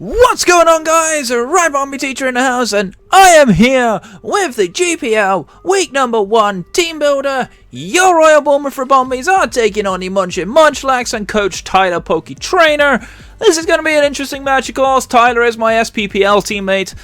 What's going on, guys? Ribombees teacher in the house, and I am here with the GPL week number 1 team builder. Your Royal Bournemouth Ribombees are taking on the Munching Munchlax and Coach Tyler Pokey Trainer. This is going to be an interesting match, of course. Tyler is my SPPL teammate,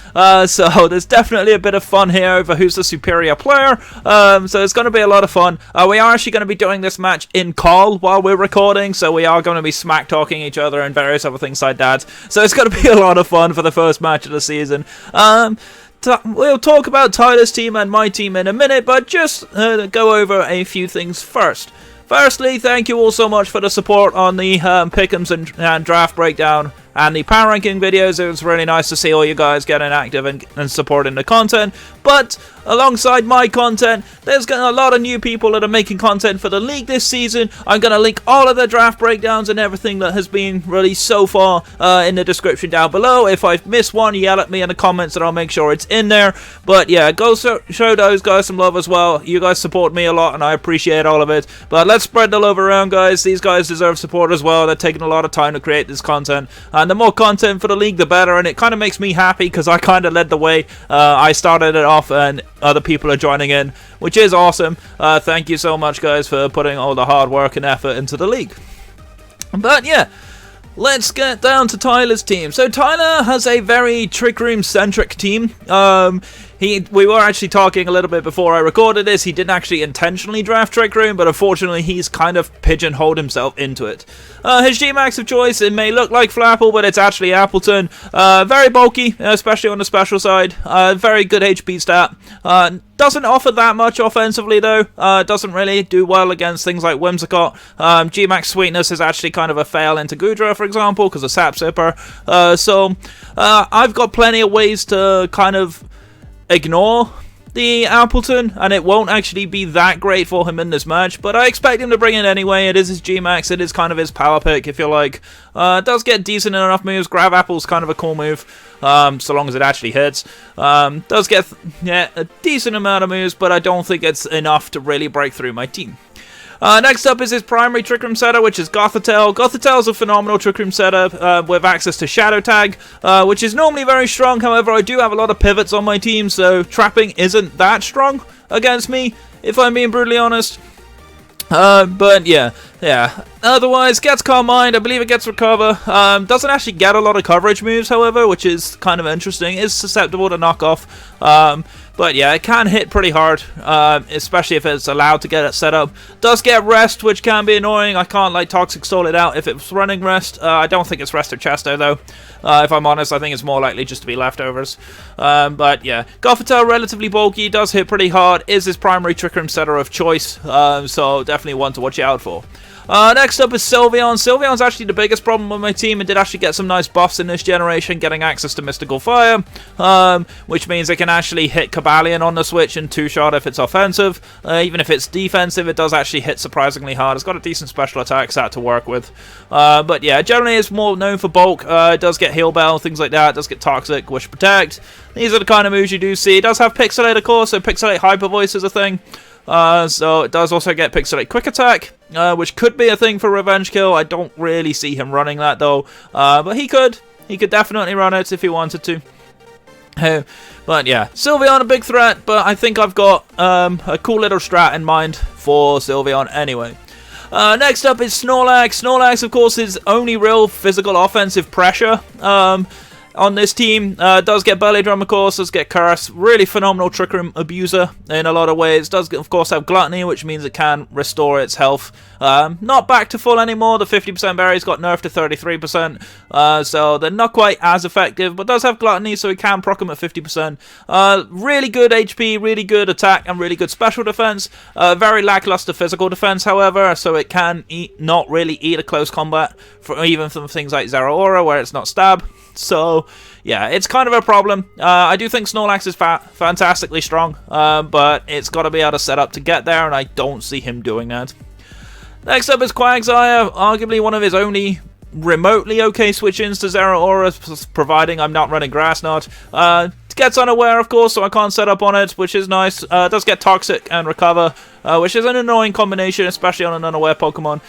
so there's definitely a bit of fun here over who's the superior player. So it's going to be a lot of fun. We are actually going to be doing this match in call while we're recording, so we are going to be smack talking each other and various other things like that. So it's going to be a lot of fun for the first match of the season. We'll talk about Tyler's team and my team in a minute, but just go over a few things first. Firstly, thank you all so much for the support on the pick'ems and draft breakdown and the power ranking videos. It was really nice to see all you guys getting active and supporting the content. But alongside my content, there's a lot of new people that are making content for the league this season. I'm going to link all of the draft breakdowns and everything that has been released so far in the description down below. If I've missed one, yell at me in the comments and I'll make sure it's in there. But yeah, go show those guys some love as well. You guys support me a lot and I appreciate all of it. But let's spread the love around, guys. These guys deserve support as well. They're taking a lot of time to create this content. And the more content for the league, the better. And it kind of makes me happy because I kind of led the way. I started it off and other people are joining in, which is awesome. Thank you so much, guys, for putting all the hard work and effort into the league. But yeah, let's get down to Tyler's team. So Tyler has a very Trick Room centric team. We were actually talking a little bit before I recorded this. He didn't actually intentionally draft Trick Room, but unfortunately he's kind of pigeonholed himself into it. His G-Max of choice, it may look like Flapple, but it's actually Appleton. Very bulky, especially on the special side. Very good HP stat. Doesn't offer that much offensively though. Doesn't really do well against things like Whimsicott. G-Max Sweetness is actually kind of a fail into Goodra, for example, because of Sap Sipper. So I've got plenty of ways to kind of ignore the Appleton, and it won't actually be that great for him in this match, but I expect him to bring it anyway. It is his G-Max, it is kind of his power pick, if you like. Does get decent enough moves. Grab Apple's kind of a cool move, so long as it actually hits. Does get a decent amount of moves, but I don't think it's enough to really break through my team. Next up is his primary Trick Room setup, which is Gothitelle. Gothitelle is a phenomenal Trick Room setup with access to Shadow Tag, which is normally very strong. However, I do have a lot of pivots on my team, so trapping isn't that strong against me, if I'm being brutally honest. But yeah. Otherwise, gets Calm Mind. I believe it gets Recover. Doesn't actually get a lot of coverage moves, however, which is kind of interesting. Is susceptible to knockoff. But yeah, it can hit pretty hard, especially if it's allowed to get it set up. Does get Rest, which can be annoying. I can't like Toxic Stall it out if it's running Rest. I don't think it's Rest or Chesto though. If I'm honest, I think it's more likely just to be leftovers. But yeah, Gothitelle, relatively bulky, does hit pretty hard, is his primary Trick Room setter of choice, so definitely one to watch out for. Next up is Sylveon. Sylveon's actually the biggest problem with my team. It did actually get some nice buffs in this generation, getting access to Mystical Fire, which means it can actually hit Cobalion on the switch and two-shot if it's offensive. Even if it's defensive, it does actually hit surprisingly hard. It's got a decent special attack set to work with. But yeah, generally it's more known for bulk. It does get Heal Bell, things like that. It does get Toxic, Wish Protect. These are the kind of moves you do see. It does have Pixelate, of course, so Pixelate Hyper Voice is a thing. So it does also get Pixelate Quick Attack, which could be a thing for Revenge Kill. I don't really see him running that though, but he could definitely run it if he wanted to. But yeah, Sylveon a big threat, but I think I've got a cool little strat in mind for Sylveon anyway. Next up is Snorlax. Snorlax, of course, is only real physical offensive pressure on this team. Does get Belly Drum, of course, does get Curse. Really phenomenal Trick Room abuser in a lot of ways. Does, of course, have Gluttony, which means it can restore its health. Not back to full anymore. The 50% berries got nerfed to 33%, so they're not quite as effective, but does have Gluttony, so it can proc them at 50%. Really good HP, really good attack, and really good special defense. Very lackluster physical defense, however, so it can not really eat a close combat, even from things like Zeraora, where it's not stab. So, yeah, it's kind of a problem. I do think Snorlax is fantastically strong, but it's got to be able to set up to get there, and I don't see him doing that. Next up is Quagsire, arguably one of his only remotely okay switch-ins to Zeraora, providing I'm not running Grass Knot. gets unaware, of course, so I can't set up on it, which is nice. Does get Toxic and Recover, which is an annoying combination, especially on an unaware Pokemon.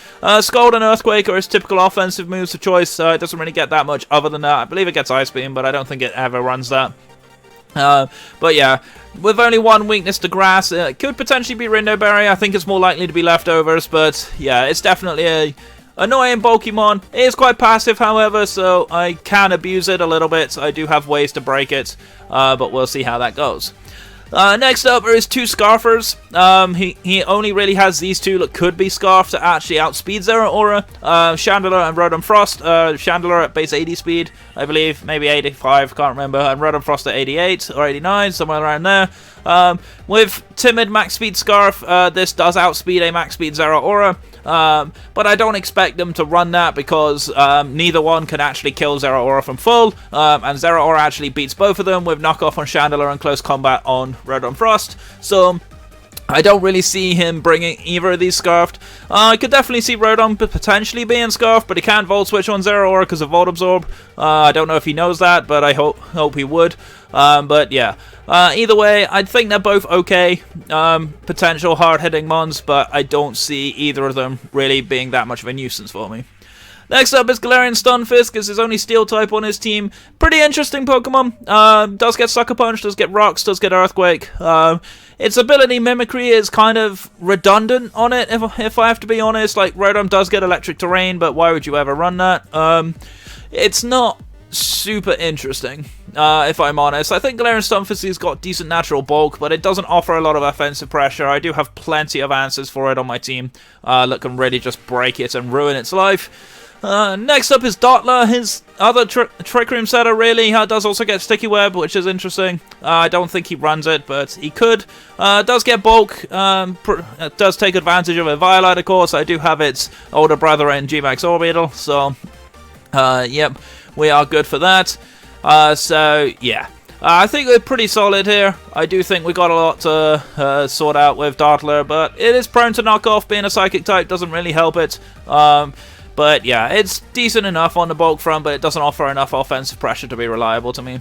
Scald and Earthquake are his typical offensive moves of choice. It doesn't really get that much other than that. I believe it gets Ice Beam, but I don't think it ever runs that. But yeah, with only one weakness to Grass, it could potentially be Rindoberry. I think it's more likely to be Leftovers, but yeah, it's definitely a annoying Pokemon. It is quite passive, however, so I can abuse it a little bit. I do have ways to break it, but we'll see how that goes. Next up are his two Scarfers. He only really has these two that could be Scarf to actually outspeed Zeraora. Chandelure and Rotom Frost. Chandelure at base 80 speed, I believe, maybe 85, can't remember. And Rotom Frost at 88 or 89, somewhere around there. With Timid Max Speed Scarf, this does outspeed a Max Speed Zeraora. But I don't expect them to run that because neither one can actually kill Zeraora from full, and Zeraora actually beats both of them with knockoff on Chandelure and close combat on Rotom Frost, so I don't really see him bringing either of these Scarfed. I could definitely see Rotom potentially being Scarfed, but he can't Volt Switch on Zeraora because of Volt Absorb. I don't know if he knows that, but I hope he would. But yeah, either way, I think they're both okay. Potential hard-hitting mons, but I don't see either of them really being that much of a nuisance for me. Next up is Galarian Stunfisk, is his only Steel type on his team. Pretty interesting Pokemon. Does get Sucker Punch, does get Rocks, does get Earthquake. Its ability Mimicry is kind of redundant on it, if I have to be honest. Like, Rotom does get Electric Terrain, but why would you ever run that? It's not super interesting, if I'm honest. I think Galarian Stunfisk has got decent natural bulk, but it doesn't offer a lot of offensive pressure. I do have plenty of answers for it on my team that can really just break it and ruin its life. Next up is Dottler, his other Trick Room setter, really. Does also get Sticky Web, which is interesting. I don't think he runs it, but he could. Does get Bulk, does take advantage of a Violite, of course. I do have its older brother in G-Max Orbeetle, so yep, we are good for that. So yeah, I think we're pretty solid here. I do think we got a lot to sort out with Dottler, but it is prone to knock off. Being a Psychic type doesn't really help it. But yeah, it's decent enough on the bulk front, but it doesn't offer enough offensive pressure to be reliable to me.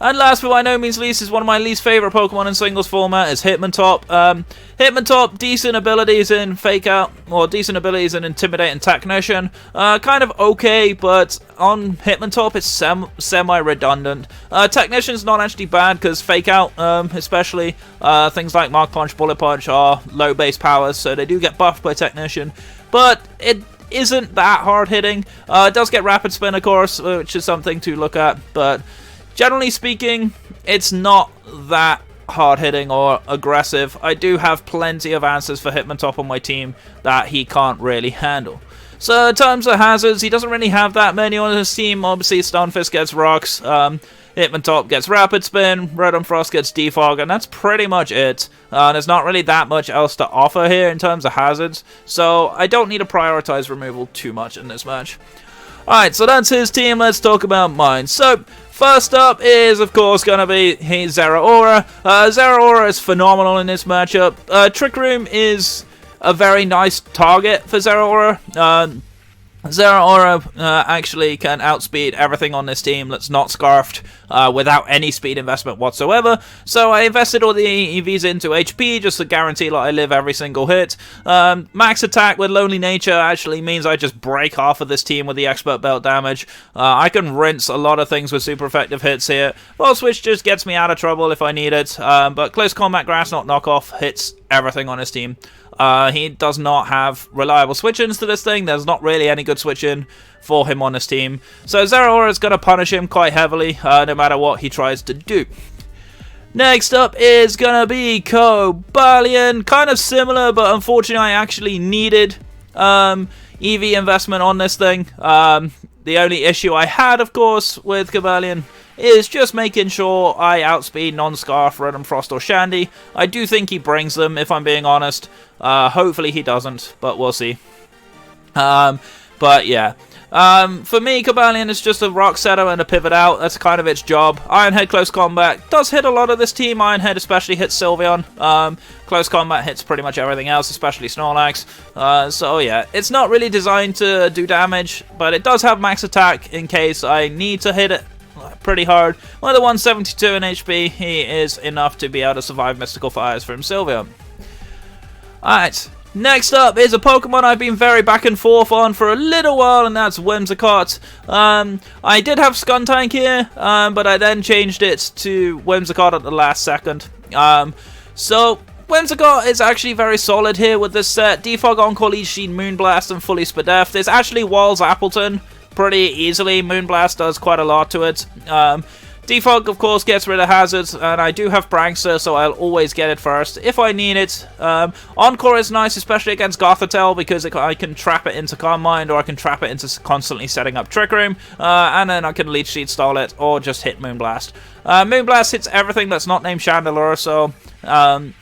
And last but by no means least is one of my least favourite Pokemon in singles format, is Hitmontop. Hitmontop, decent abilities in Fake Out, or decent abilities in Intimidate and Technician. Kind of okay, but on Hitmontop it's semi-redundant. Technician's not actually bad, because Fake Out, especially, things like Mark Punch, Bullet Punch are low base powers, so they do get buffed by Technician. But it isn't that hard-hitting. It does get Rapid Spin, of course, which is something to look at, but generally speaking, it's not that hard-hitting or aggressive. I do have plenty of answers for Hitmontop on my team that he can't really handle. So in terms of hazards, he doesn't really have that many on his team. Obviously, Stunfisk gets Rocks, Hitmontop gets Rapid Spin, Rotom Frost gets Defog, and that's pretty much it. There's not really that much else to offer here in terms of hazards, so I don't need to prioritize removal too much in this match. Alright, so that's his team. Let's talk about mine. So, first up is, of course, going to be Zeraora. Zeraora is phenomenal in this matchup. Trick Room is a very nice target for Zeraora. Zeraora actually can outspeed everything on this team that's not Scarfed without any speed investment whatsoever. So I invested all the EVs into HP just to guarantee that I live every single hit. Max attack with Lonely Nature actually means I just break half of this team with the Expert Belt damage. I can rinse a lot of things with super effective hits here. Volt Switch just gets me out of trouble if I need it. But Close Combat Grass Knot Knockoff hits everything on his team. He does not have reliable switch-ins to this thing. There's not really any good switch-in for him on his team. So Zeraora is going to punish him quite heavily, no matter what he tries to do. Next up is going to be Cobalion. Kind of similar, but unfortunately I actually needed EV investment on this thing. The only issue I had, of course, with Cobalion is just making sure I outspeed non-Scarf, Rotom Frost, or Shandy. I do think he brings them, if I'm being honest. Hopefully he doesn't, but we'll see. But yeah. For me, Cobalion is just a Rock Setter and a Pivot Out. That's kind of its job. Iron Head Close Combat does hit a lot of this team. Iron Head especially hits Sylveon. Close Combat hits pretty much everything else, especially Snorlax. So yeah, it's not really designed to do damage, but it does have max attack in case I need to hit it pretty hard. With a 172 in HP, he is enough to be able to survive Mystical Fires from Sylveon. Alright, next up is a Pokemon I've been very back and forth on for a little while, and that's Whimsicott. I did have Skuntank here, but I then changed it to Whimsicott at the last second. So Whimsicott is actually very solid here with this set. Defog, Encore, Leech Seed, Moonblast, and fully Spadef. This actually walls Appleton pretty easily. Moonblast does quite a lot to it. Defog, of course, gets rid of hazards, and I do have Prankster, so I'll always get it first if I need it. Encore is nice, especially against Gothitelle, because I can trap it into Calm Mind, or I can trap it into constantly setting up Trick Room, and then I can Leech Seed stall it, or just hit Moonblast. Moonblast hits everything that's not named Chandelure, so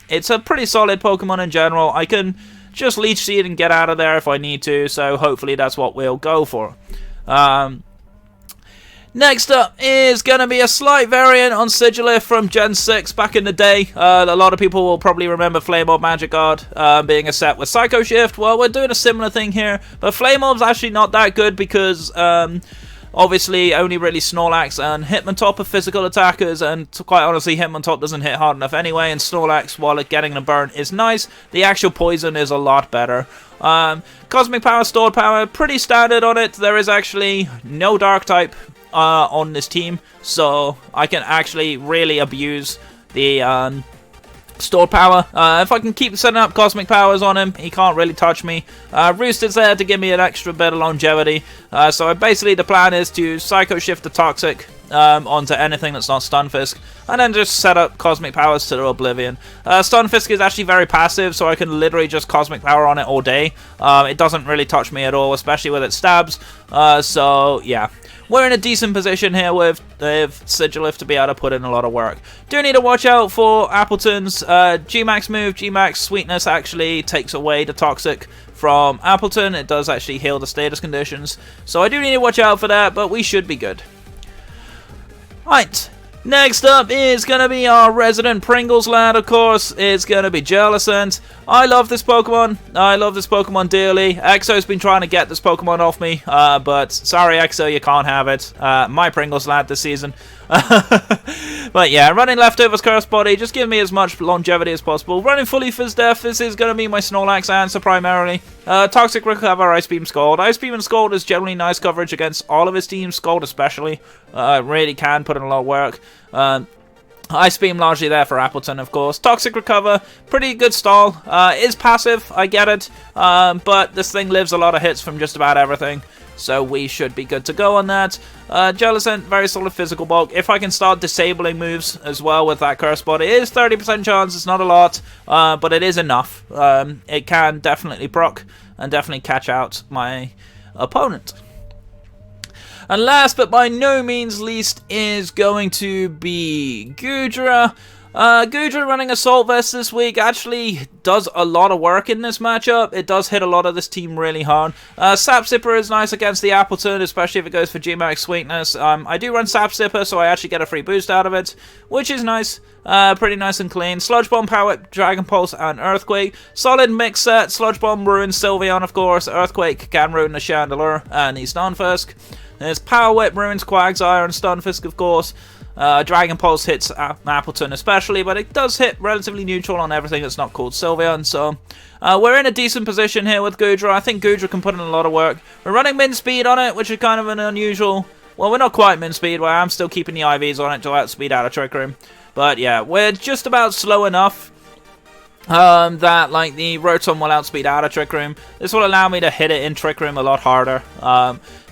it's a pretty solid Pokemon in general. I can just Leech Seed and get out of there if I need to, so hopefully that's what we'll go for. Next up is going to be a slight variant on Sigilyph from Gen 6 back in the day. A lot of people will probably remember Flame Orb Magic Guard being a set with Psycho Shift. Well, we're doing a similar thing here, but Flame Orb's actually not that good because obviously only really Snorlax and Hitmontop are physical attackers, and quite honestly Hitmontop doesn't hit hard enough anyway, and Snorlax, while it getting the burn is nice, the actual poison is a lot better. Cosmic Power, Stored Power, pretty standard on it. There is actually no Dark type on this team, so I can actually really abuse the Stored Power. If I can keep setting up Cosmic Powers on him, he can't really touch me. Roost is there to give me an extra bit of longevity, so basically the plan is to Psycho Shift the Toxic onto anything that's not Stunfisk, and then just set up Cosmic Powers to Oblivion. Stunfisk is actually very passive, so I can literally just Cosmic Power on it all day. It doesn't really touch me at all, especially with its stabs, so yeah. We're in a decent position here with Sigilyph to be able to put in a lot of work. Do need to watch out for Appleton's G-Max move. G-Max Sweetness actually takes away the Toxic from Appleton. It does actually heal the status conditions. So I do need to watch out for that, but we should be good. Right. Next up is going to be our resident Pringles lad, of course. It's going to be Jellicent. I love this Pokemon. I love this Pokemon dearly. Exo's been trying to get this Pokemon off me, but sorry Exo, you can't have it. My Pringles lad this season. But yeah, running Leftovers Curse Body, just give me as much longevity as possible. Running fully Fizdef, this is going to be my Snorlax answer primarily. Toxic Recover, Ice Beam, Scald. Ice Beam and Scald is generally nice coverage against all of his teams, Scald especially. Really can put in a lot of work. Ice Beam largely there for Appleton, of course. Toxic Recover, pretty good stall. Is passive, I get it, but this thing lives a lot of hits from just about everything, so we should be good to go on that. Jellicent, very solid physical bulk. If I can start disabling moves as well with that Curse Body, it is 30% chance, it's not a lot, but it is enough. It can definitely proc and definitely catch out my opponent. And last but by no means least is going to be Goodra. Goodra running Assault Vest this week actually does a lot of work in this matchup. It does hit a lot of this team really hard. Sap Sipper is nice against the Appleton, especially if it goes for G-Max Sweetness. I do run Sap Sipper, so I actually get a free boost out of it, which is nice. Pretty nice and clean. Sludge Bomb, Power Whip, Dragon Pulse, and Earthquake. Solid mix set. Sludge Bomb ruins Sylveon, of course. Earthquake can ruin the Chandelure and the Stunfisk. There's Power Whip, ruins Quagsire and Stunfisk, of course. Dragon Pulse hits Appleton especially, but it does hit relatively neutral on everything that's not called Sylveon, so we're in a decent position here with Goodra. I think Goodra can put in a lot of work. We're running Min Speed on it, which is kind of an unusual... Well, we're not quite Min Speed, where I'm still keeping the IVs on it to outspeed out of Trick Room. But yeah, we're just about slow enough that like the Rotom will outspeed out of Trick Room. This will allow me to hit it in Trick Room a lot harder.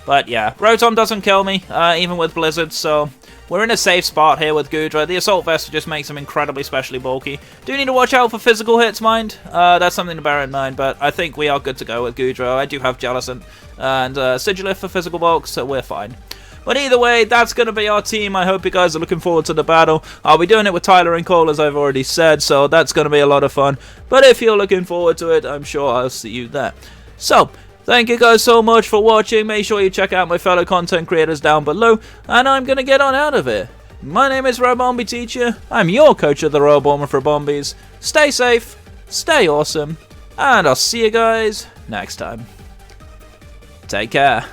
But yeah, Rotom doesn't kill me, even with Blizzard, so we're in a safe spot here with Goodra. The Assault Vest just makes him incredibly specially bulky. Do need to watch out for physical hits, mind. That's something to bear in mind, but I think we are good to go with Goodra. I do have Jellicent and Sigilyph for physical bulk, so we're fine. But either way, that's going to be our team. I hope you guys are looking forward to the battle. I'll be doing it with Tyler and Cole, as I've already said, so that's going to be a lot of fun. But if you're looking forward to it, I'm sure I'll see you there. So, thank you guys so much for watching. Make sure you check out my fellow content creators down below, and I'm going to get on out of here. My name is Ribombees Teacher. I'm your coach of the Royal Bournemouth Ribombees. Stay safe, stay awesome, and I'll see you guys next time. Take care.